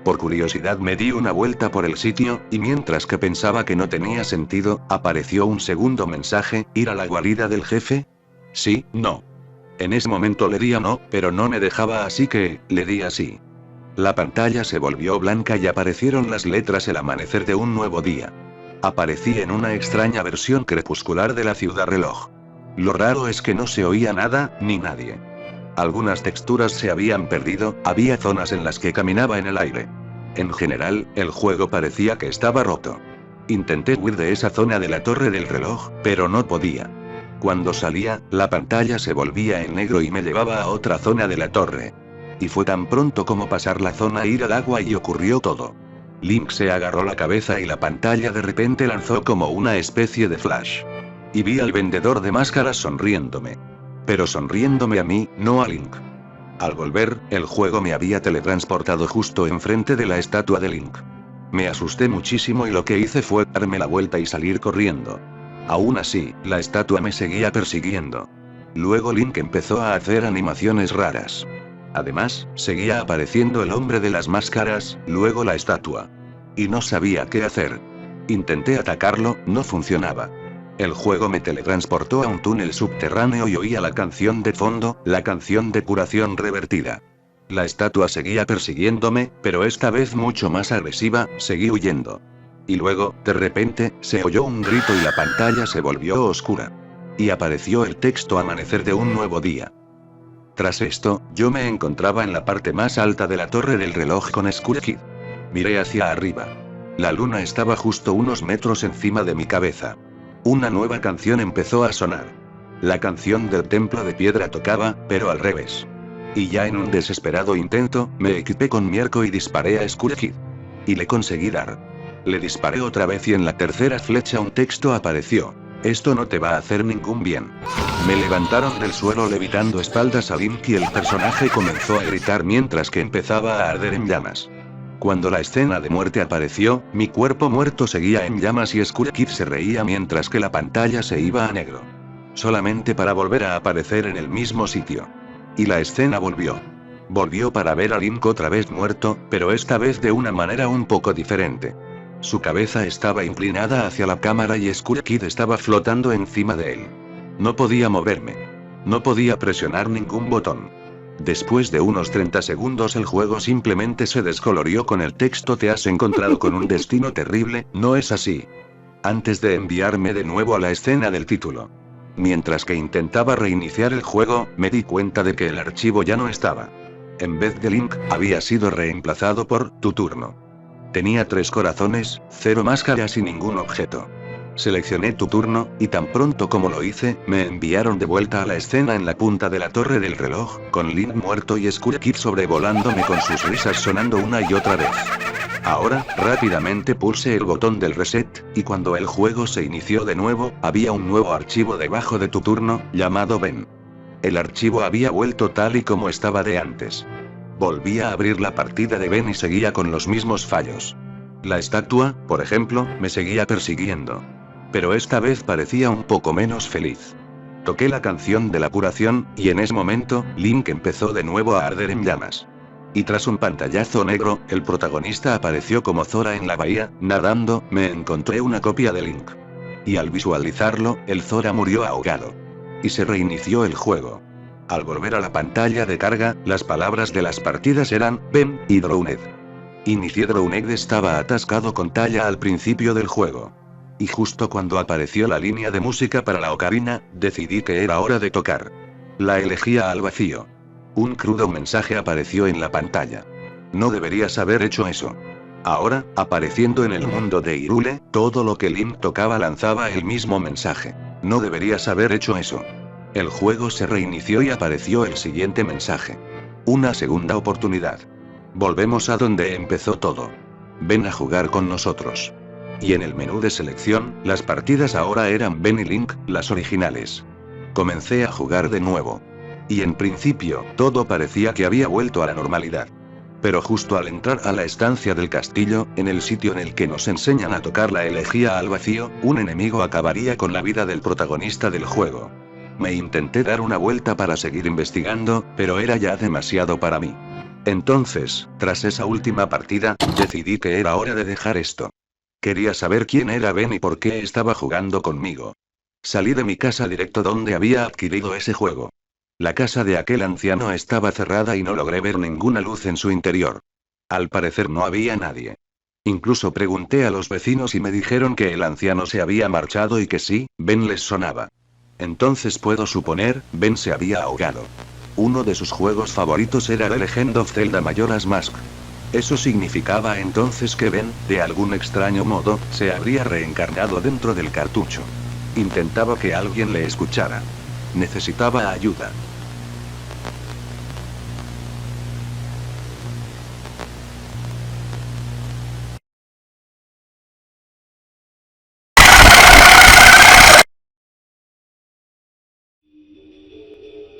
Speaker 2: Por curiosidad me di una vuelta por el sitio, y mientras que pensaba que no tenía sentido, apareció un segundo mensaje, ¿ir a la guarida del jefe? Sí, no. En ese momento le di a no, pero no me dejaba, así que, le di a sí. La pantalla se volvió blanca y aparecieron las letras El amanecer de un nuevo día. Aparecí en una extraña versión crepuscular de la ciudad reloj. Lo raro es que no se oía nada, ni nadie. Algunas texturas se habían perdido, había zonas en las que caminaba en el aire. En general, el juego parecía que estaba roto. Intenté huir de esa zona de la torre del reloj, pero no podía. Cuando salía, la pantalla se volvía en negro y me llevaba a otra zona de la torre. Y fue tan pronto como pasar la zona e ir al agua y ocurrió todo. Link se agarró la cabeza y la pantalla de repente lanzó como una especie de flash. Y vi al vendedor de máscaras sonriéndome. Pero sonriéndome a mí, no a Link. Al volver, el juego me había teletransportado justo enfrente de la estatua de Link. Me asusté muchísimo y lo que hice fue darme la vuelta y salir corriendo. Aún así, la estatua me seguía persiguiendo. Luego Link empezó a hacer animaciones raras. Además, seguía apareciendo el hombre de las máscaras, luego la estatua. Y no sabía qué hacer. Intenté atacarlo, no funcionaba. El juego me teletransportó a un túnel subterráneo y oía la canción de fondo, la canción de curación revertida. La estatua seguía persiguiéndome, pero esta vez mucho más agresiva, seguí huyendo. Y luego, de repente, se oyó un grito y la pantalla se volvió oscura. Y apareció el texto Amanecer de un nuevo día. Tras esto, yo me encontraba en la parte más alta de la torre del reloj con Skull Kid. Miré hacia arriba. La luna estaba justo unos metros encima de mi cabeza. Una nueva canción empezó a sonar. La canción del templo de piedra tocaba, pero al revés. Y ya en un desesperado intento, me equipé con mi arco y disparé a Skull Kid. Y le conseguí dar. Le disparé otra vez y en la tercera flecha un texto apareció. Esto no te va a hacer ningún bien. Me levantaron del suelo levitando espaldas a Link y el personaje comenzó a gritar mientras que empezaba a arder en llamas. Cuando la escena de muerte apareció, mi cuerpo muerto seguía en llamas y Skull Kid se reía mientras que la pantalla se iba a negro. Solamente para volver a aparecer en el mismo sitio. Y la escena volvió. Volvió para ver a Link otra vez muerto, pero esta vez de una manera un poco diferente. Su cabeza estaba inclinada hacia la cámara y Skull Kid estaba flotando encima de él. No podía moverme. No podía presionar ningún botón. Después de unos 30 segundos el juego simplemente se descolorió con el texto te has encontrado con un destino terrible, ¿no es así? Antes de enviarme de nuevo a la escena del título. Mientras que intentaba reiniciar el juego, me di cuenta de que el archivo ya no estaba. En vez de Link, había sido reemplazado por tu turno. Tenía 3 corazones, 0 máscaras y ningún objeto. Seleccioné tu turno, y tan pronto como lo hice, me enviaron de vuelta a la escena en la punta de la torre del reloj, con Link muerto y Skull Kid sobrevolándome con sus risas sonando una y otra vez. Ahora, rápidamente pulsé el botón del reset, y cuando el juego se inició de nuevo, había un nuevo archivo debajo de tu turno, llamado Ben. El archivo había vuelto tal y como estaba de antes. Volví a abrir la partida de Ben y seguía con los mismos fallos. La estatua, por ejemplo, me seguía persiguiendo. Pero esta vez parecía un poco menos feliz. Toqué la canción de la curación, y en ese momento, Link empezó de nuevo a arder en llamas. Y tras un pantallazo negro, el protagonista apareció como Zora en la bahía, nadando, me encontré una copia de Link. Y al visualizarlo, el Zora murió ahogado. Y se reinició el juego. Al volver a la pantalla de carga, las palabras de las partidas eran, Ben, y Drowned. Inicié Drowned estaba atascado con Talla al principio del juego. Y justo cuando apareció la línea de música para la ocarina, decidí que era hora de tocar. La elegía al vacío. Un crudo mensaje apareció en la pantalla. No deberías haber hecho eso. Ahora, apareciendo en el mundo de Hyrule, todo lo que Link tocaba lanzaba el mismo mensaje. No deberías haber hecho eso. El juego se reinició y apareció el siguiente mensaje. Una segunda oportunidad. Volvemos a donde empezó todo. Ven a jugar con nosotros. Y en el menú de selección, las partidas ahora eran Ben y Link, las originales. Comencé a jugar de nuevo. Y en principio, todo parecía que había vuelto a la normalidad. Pero justo al entrar a la estancia del castillo, en el sitio en el que nos enseñan a tocar la elegía al vacío, un enemigo acabaría con la vida del protagonista del juego. Me intenté dar una vuelta para seguir investigando, pero era ya demasiado para mí. Entonces, tras esa última partida, decidí que era hora de dejar esto. Quería saber quién era Ben y por qué estaba jugando conmigo. Salí de mi casa directo donde había adquirido ese juego. La casa de aquel anciano estaba cerrada y no logré ver ninguna luz en su interior. Al parecer no había nadie. Incluso pregunté a los vecinos y me dijeron que el anciano se había marchado y que sí, Ben les sonaba. Entonces puedo suponer, Ben se había ahogado. Uno de sus juegos favoritos era The Legend of Zelda Majora's Mask. Eso significaba entonces que Ben, de algún extraño modo, se habría reencarnado dentro del cartucho. Intentaba que alguien le escuchara. Necesitaba ayuda.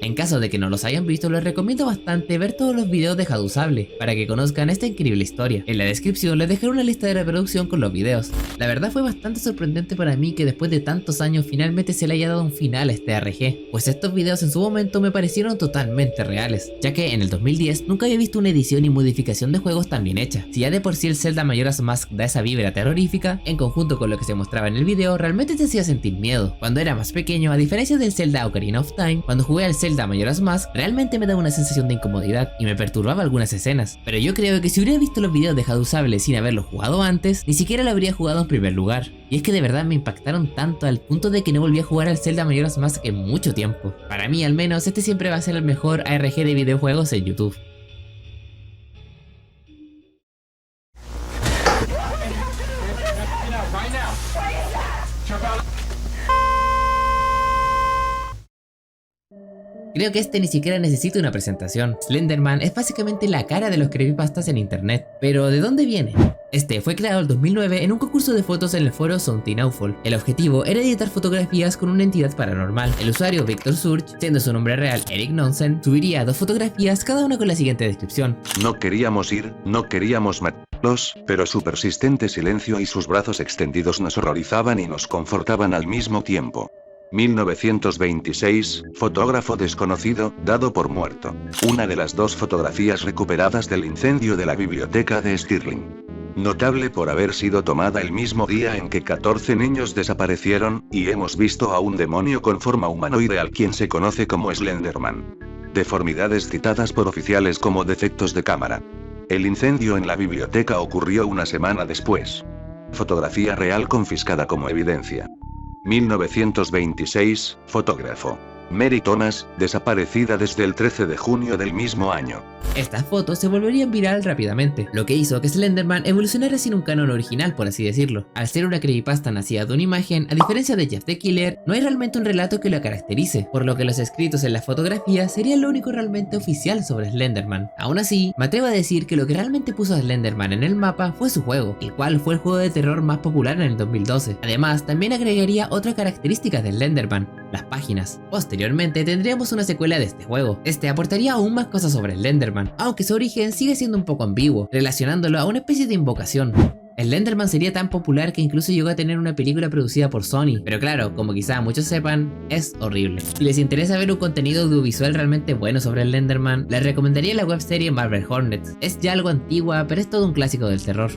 Speaker 1: En caso de que no los hayan visto, les recomiendo bastante ver todos los videos de Hadusable, para que conozcan esta increíble historia. En la descripción les dejaré una lista de reproducción con los videos. La verdad fue bastante sorprendente para mí que después de tantos años finalmente se le haya dado un final a este RPG, pues estos videos en su momento me parecieron totalmente reales, ya que en el 2010 nunca había visto una edición y modificación de juegos tan bien hecha. Si ya de por sí el Zelda Majora's Mask da esa vibra terrorífica, en conjunto con lo que se mostraba en el video, realmente te hacía sentir miedo. Cuando era más pequeño, a diferencia del Zelda Ocarina of Time, cuando jugué al Zelda Majora's Mask, realmente me daba una sensación de incomodidad y me perturbaba algunas escenas. Pero yo creo que si hubiera visto los videos de Hadusable sin haberlo jugado antes, ni siquiera lo habría jugado en primer lugar. Y es que de verdad me impactaron tanto al punto de que no volví a jugar al Zelda Majora's Mask en mucho tiempo. Para mí al menos, este siempre va a ser el mejor ARG de videojuegos en YouTube. Creo que este ni siquiera necesita una presentación. Slenderman es básicamente la cara de los creepypastas en internet. Pero ¿de dónde viene? Este fue creado en 2009 en un concurso de fotos en el foro Something Awful. El objetivo era editar fotografías con una entidad paranormal. El usuario Victor Surge, siendo su nombre real Eric Nonsen, subiría 2 fotografías, cada una con la siguiente descripción.
Speaker 2: No queríamos ir, no queríamos matarlos, pero su persistente silencio y sus brazos extendidos nos horrorizaban y nos confortaban al mismo tiempo. 1926, fotógrafo desconocido, dado por muerto. Una de las 2 fotografías recuperadas del incendio de la biblioteca de Stirling. Notable por haber sido tomada el mismo día en que 14 niños desaparecieron, y hemos visto a un demonio con forma humanoide al quien se conoce como Slenderman. Deformidades citadas por oficiales como defectos de cámara. El incendio en la biblioteca ocurrió una semana después. Fotografía real confiscada como evidencia. 1926, fotógrafo. Mary Thomas, desaparecida desde el 13 de junio del mismo año.
Speaker 1: Estas fotos se volverían viral rápidamente, lo que hizo que Slenderman evolucionara sin un canon original, por así decirlo. Al ser una creepypasta nacida de una imagen, a diferencia de Jeff the Killer, no hay realmente un relato que lo caracterice, por lo que los escritos en las fotografías serían lo único realmente oficial sobre Slenderman. Aún así, me atrevo a decir que lo que realmente puso a Slenderman en el mapa fue su juego, el cual fue el juego de terror más popular en el 2012. Además, también agregaría otra característica de Slenderman, las páginas. Posteriormente tendríamos una secuela de este juego. Este aportaría aún más cosas sobre Slenderman, aunque su origen sigue siendo un poco ambiguo, relacionándolo a una especie de invocación. Slenderman sería tan popular que incluso llegó a tener una película producida por Sony, pero claro, como quizá muchos sepan, es horrible. Si les interesa ver un contenido audiovisual realmente bueno sobre Slenderman, les recomendaría la webserie Marble Hornets. Es ya algo antigua, pero es todo un clásico del terror.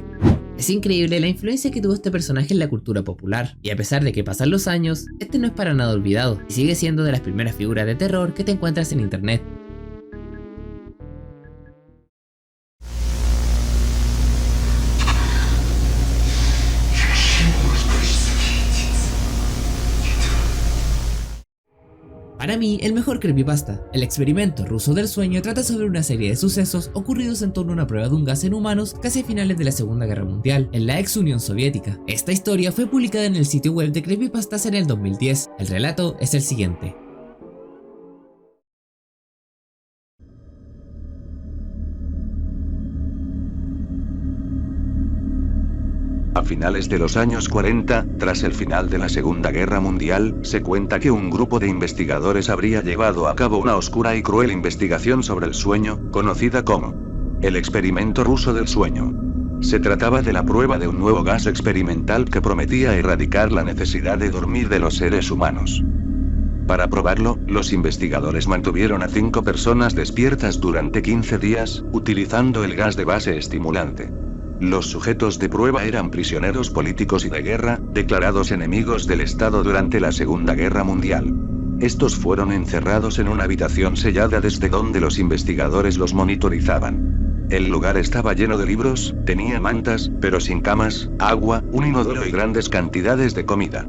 Speaker 1: Es increíble la influencia que tuvo este personaje en la cultura popular, y a pesar de que pasan los años, este no es para nada olvidado, y sigue siendo de las primeras figuras de terror que te encuentras en internet. Para mí, el mejor creepypasta. El experimento ruso del sueño trata sobre una serie de sucesos ocurridos en torno a una prueba de un gas en humanos casi a finales de la Segunda Guerra Mundial, en la ex Unión Soviética. Esta historia fue publicada en el sitio web de creepypastas en el 2010. El relato es el siguiente.
Speaker 2: A finales de los años 40, tras el final de la Segunda Guerra Mundial, se cuenta que un grupo de investigadores habría llevado a cabo una oscura y cruel investigación sobre el sueño, conocida como el experimento ruso del sueño. Se trataba de la prueba de un nuevo gas experimental que prometía erradicar la necesidad de dormir de los seres humanos. Para probarlo, los investigadores mantuvieron a 5 personas despiertas durante 15 días, utilizando el gas de base estimulante. Los sujetos de prueba eran prisioneros políticos y de guerra, declarados enemigos del Estado durante la Segunda Guerra Mundial. Estos fueron encerrados en una habitación sellada desde donde los investigadores los monitorizaban. El lugar estaba lleno de libros, tenía mantas, pero sin camas, agua, un inodoro y grandes cantidades de comida.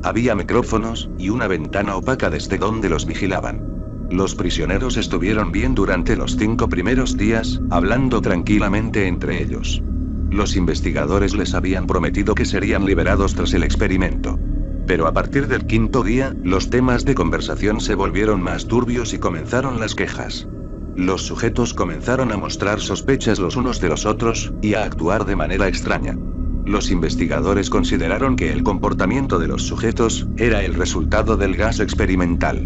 Speaker 2: Había micrófonos, y una ventana opaca desde donde los vigilaban. Los prisioneros estuvieron bien durante los 5 primeros días, hablando tranquilamente entre ellos. Los investigadores les habían prometido que serían liberados tras el experimento. Pero a partir del 5.º día, los temas de conversación se volvieron más turbios y comenzaron las quejas. Los sujetos comenzaron a mostrar sospechas los unos de los otros, y a actuar de manera extraña. Los investigadores consideraron que el comportamiento de los sujetos era el resultado del gas experimental.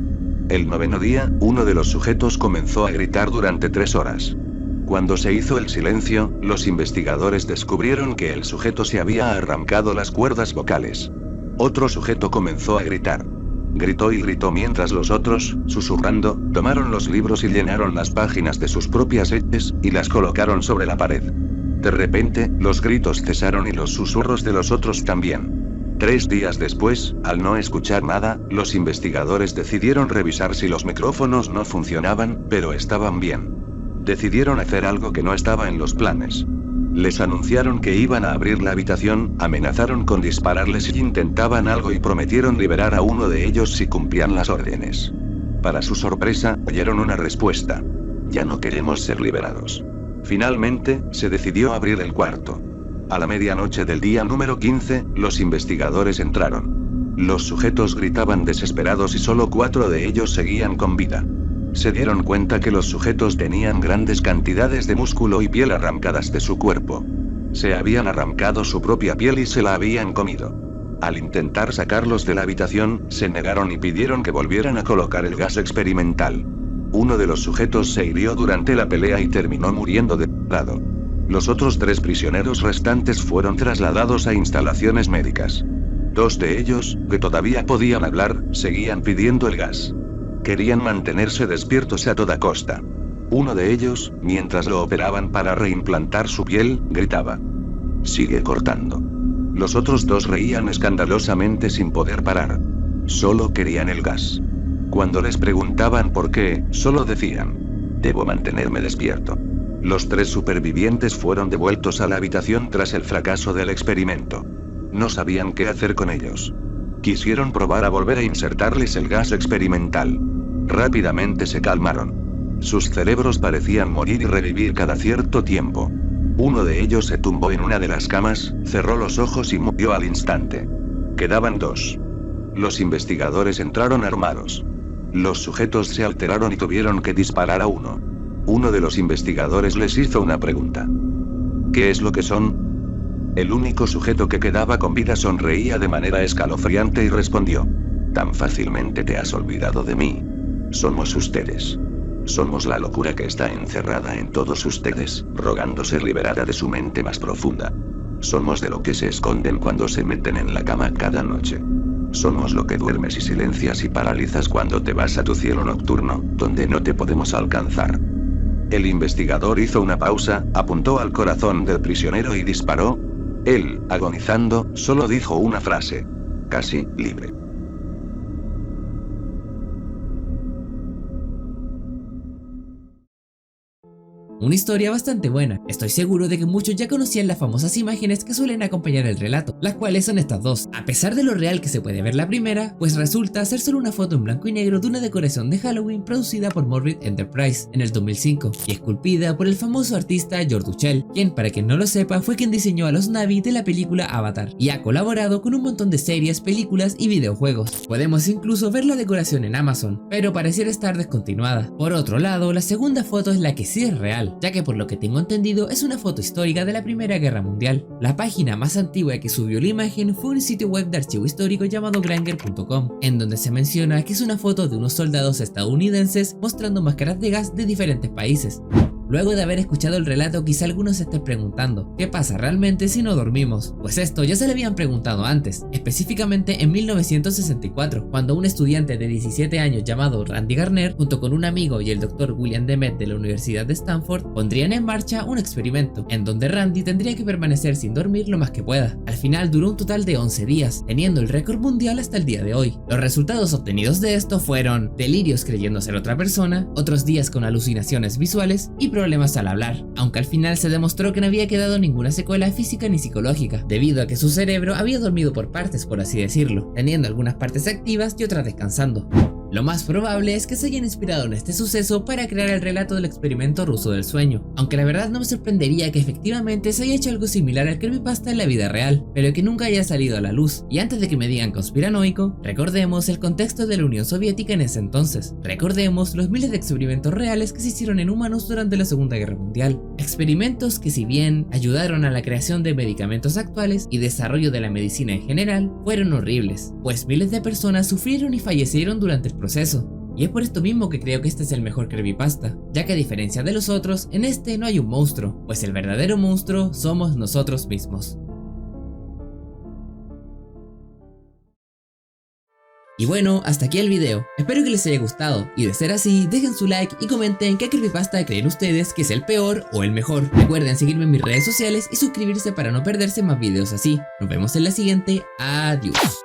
Speaker 2: El 9.º día, uno de los sujetos comenzó a gritar durante 3 horas. Cuando se hizo el silencio, los investigadores descubrieron que el sujeto se había arrancado las cuerdas vocales. Otro sujeto comenzó a gritar. Gritó y gritó mientras los otros, susurrando, tomaron los libros y llenaron las páginas de sus propias heces, y las colocaron sobre la pared. De repente, los gritos cesaron y los susurros de los otros también. 3 días después, al no escuchar nada, los investigadores decidieron revisar si los micrófonos no funcionaban, pero estaban bien. Decidieron hacer algo que no estaba en los planes. Les anunciaron que iban a abrir la habitación, amenazaron con dispararles si intentaban algo y prometieron liberar a uno de ellos si cumplían las órdenes. Para su sorpresa, oyeron una respuesta. Ya no queremos ser liberados. Finalmente, se decidió abrir el cuarto. A la medianoche del día número 15, los investigadores entraron. Los sujetos gritaban desesperados y solo 4 de ellos seguían con vida. Se dieron cuenta que los sujetos tenían grandes cantidades de músculo y piel arrancadas de su cuerpo. Se habían arrancado su propia piel y se la habían comido. Al intentar sacarlos de la habitación, se negaron y pidieron que volvieran a colocar el gas experimental. Uno de los sujetos se hirió durante la pelea y terminó muriendo de lado. Los otros 3 prisioneros restantes fueron trasladados a instalaciones médicas. 2 de ellos, que todavía podían hablar, seguían pidiendo el gas. Querían mantenerse despiertos a toda costa. Uno de ellos, mientras lo operaban para reimplantar su piel, gritaba: «Sigue cortando». Los otros 2 reían escandalosamente sin poder parar. Solo querían el gas. Cuando les preguntaban por qué, solo decían: «Debo mantenerme despierto». Los 3 supervivientes fueron devueltos a la habitación tras el fracaso del experimento. No sabían qué hacer con ellos. Quisieron probar a volver a insertarles el gas experimental. Rápidamente se calmaron. Sus cerebros parecían morir y revivir cada cierto tiempo. Uno de ellos se tumbó en una de las camas, cerró los ojos y murió al instante. Quedaban 2. Los investigadores entraron armados. Los sujetos se alteraron y tuvieron que disparar a uno. Uno de los investigadores les hizo una pregunta. ¿Qué es lo que son? El único sujeto que quedaba con vida sonreía de manera escalofriante y respondió: «Tan fácilmente te has olvidado de mí. Somos ustedes. Somos la locura que está encerrada en todos ustedes, rogando ser liberada de su mente más profunda. Somos de lo que se esconden cuando se meten en la cama cada noche. Somos lo que duermes y silencias y paralizas cuando te vas a tu cielo nocturno, donde no te podemos alcanzar». El investigador hizo una pausa, apuntó al corazón del prisionero y disparó. Él, agonizando, solo dijo una frase: «Casi libre».
Speaker 1: Una historia bastante buena. Estoy seguro de que muchos ya conocían las famosas imágenes que suelen acompañar el relato, las cuales son estas dos. A pesar de lo real que se puede ver la primera, pues resulta ser solo una foto en blanco y negro de una decoración de Halloween producida por Morbid Enterprise en el 2005 y esculpida por el famoso artista George Duchel, quien, para quien no lo sepa, fue quien diseñó a los Na'vi de la película Avatar y ha colaborado con un montón de series, películas y videojuegos. Podemos incluso ver la decoración en Amazon, pero pareciera estar descontinuada. Por otro lado, la segunda foto es la que sí es real, ya que por lo que tengo entendido es una foto histórica de la Primera Guerra Mundial. La página más antigua que subió la imagen fue un sitio web de archivo histórico llamado Granger.com, en donde se menciona que es una foto de unos soldados estadounidenses mostrando máscaras de gas de diferentes países. Luego de haber escuchado el relato, quizá algunos se estén preguntando, ¿qué pasa realmente si no dormimos? Pues esto ya se le habían preguntado antes, específicamente en 1964, cuando un estudiante de 17 años llamado Randy Garner, junto con un amigo y el doctor William Dement de la Universidad de Stanford, pondrían en marcha un experimento, en donde Randy tendría que permanecer sin dormir lo más que pueda. Al final duró un total de 11 días, teniendo el récord mundial hasta el día de hoy. Los resultados obtenidos de esto fueron delirios creyendo ser otra persona, otros días con alucinaciones visuales y problemas al hablar, aunque al final se demostró que no había quedado ninguna secuela física ni psicológica, debido a que su cerebro había dormido por partes, por así decirlo, teniendo algunas partes activas y otras descansando. Lo más probable es que se hayan inspirado en este suceso para crear el relato del experimento ruso del sueño, aunque la verdad no me sorprendería que efectivamente se haya hecho algo similar al creepypasta en la vida real, pero que nunca haya salido a la luz. Y antes de que me digan conspiranoico, recordemos el contexto de la Unión Soviética en ese entonces. Recordemos los miles de experimentos reales que se hicieron en humanos durante la Segunda Guerra Mundial. Experimentos que, si bien ayudaron a la creación de medicamentos actuales y desarrollo de la medicina en general, fueron horribles, pues miles de personas sufrieron y fallecieron durante el proceso. Y es por esto mismo que creo que este es el mejor creepypasta, ya que a diferencia de los otros, en este no hay un monstruo, pues el verdadero monstruo somos nosotros mismos. Y bueno, hasta aquí el video, espero que les haya gustado, y de ser así, dejen su like y comenten qué creepypasta creen ustedes que es el peor o el mejor. Recuerden seguirme en mis redes sociales y suscribirse para no perderse más videos así. Nos vemos en la siguiente, adiós.